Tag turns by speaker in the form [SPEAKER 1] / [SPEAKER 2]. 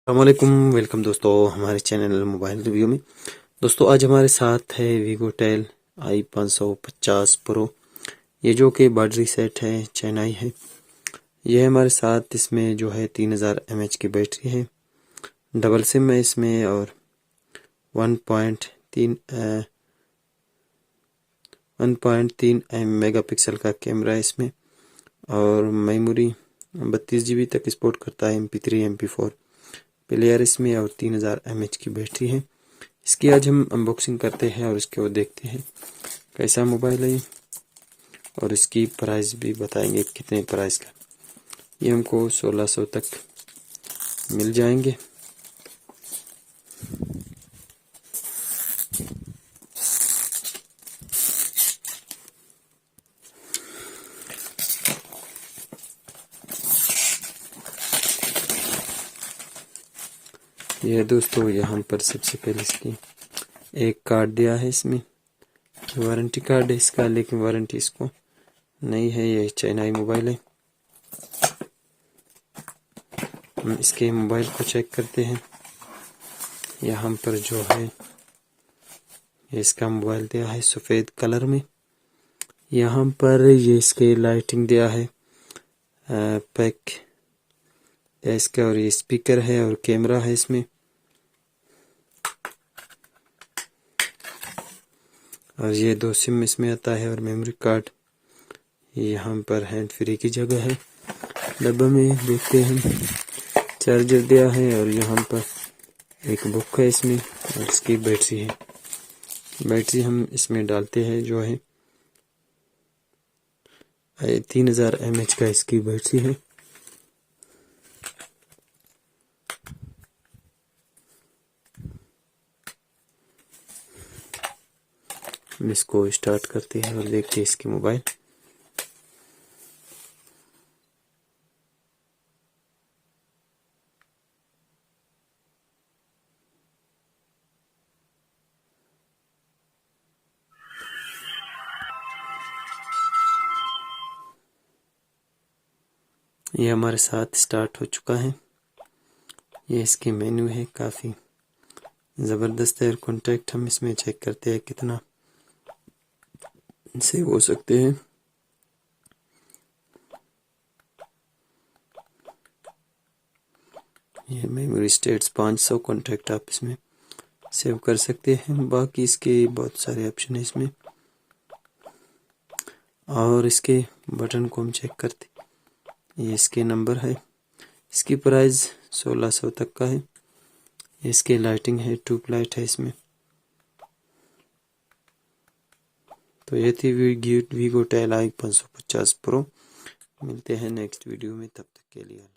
[SPEAKER 1] अस्सलामुअलैकुम, वेलकम दोस्तों हमारे चैनल मोबाइल रिव्यू में। दोस्तों आज हमारे साथ है vgotel i550 प्रो, ये जो कि बैटरी सेट है चेन्नई है। ये हमारे साथ इसमें जो है 3000 mAh की बैटरी है, डबल सिम है इसमें और 1.3 मेगापिक्सल का कैमरा है इसमें और मेमोरी 32 GB तक सपोर्ट करता है, MP3 MP4 प्लेयर इसमें और 3000 mAh की बैटरी है। इसकी आज हम अनबॉक्सिंग करते हैं और इसके वो देखते हैं कैसा मोबाइल है ये और इसकी प्राइस भी बताएंगे कितने प्राइस का। ये हमको 1600 तक मिल जाएंगे। ये दोस्तों यहाँ पर सबसे पहले इसकी एक कार्ड दिया है, इसमें वारंटी कार्ड है इसका, लेकिन वारंटी इसको नहीं है, ये चाइनाई मोबाइल है। हम इसके मोबाइल को चेक करते हैं। यहाँ पर जो है ये इसका मोबाइल दिया है सफ़ेद कलर में। यहाँ पर ये इसके लाइटिंग दिया है पैक इसका, और ये स्पीकर है और कैमरा है इसमें, और ये 2 सिम इसमें आता है और मेमोरी कार्ड। यहाँ पर हैंड फ्री की जगह है। डब्बा में देखते हैं चार्जर दिया है और यहाँ पर एक बुक है इसमें और इसकी बैटरी है। बैटरी हम इसमें डालते हैं जो है 3000 mAh का इसकी बैटरी है। हम इसको स्टार्ट करते हैं और देखते हैं इसकी मोबाइल। ये हमारे साथ स्टार्ट हो चुका है। ये इसके मेन्यू है, काफ़ी ज़बरदस्त है। और कॉन्टैक्ट हम इसमें चेक करते हैं कितना सेव हो सकते हैं। ये मेमोरी स्टेट्स 500 कॉन्टैक्ट आप इसमें सेव कर सकते हैं। बाकी इसके बहुत सारे ऑप्शन है इसमें, और इसके बटन को हम चेक करते। ये इसके नंबर है। इसकी प्राइस 1600 तक का है। इसके लाइटिंग है, ट्यूब लाइट है इसमें। तो ये थी vgotel i550 प्रो। मिलते हैं नेक्स्ट वीडियो में, तब तक के लिए।